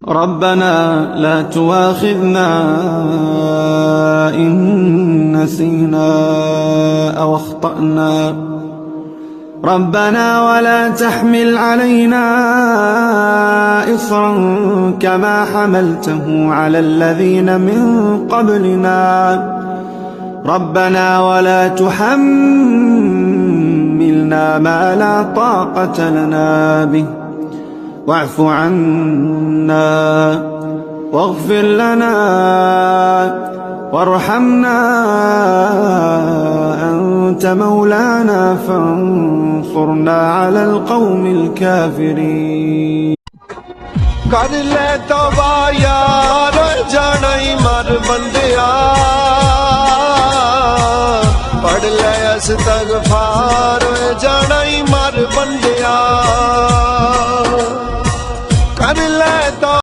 ربنا لا تواخذنا إن نسينا أو أخطأنا ربنا ولا تحمل علينا إصرا كما حملته على الذين من قبلنا ربنا ولا تحملنا ما لا طاقة لنا به واعف عنا واغفر لنا وارحمنا أنت مولانا فانصرنا على القوم الكافرين कर ले तौबा यार जाना ही मर बंदिया पढ़ ले इस्तगफार जाना ही मर बंदिया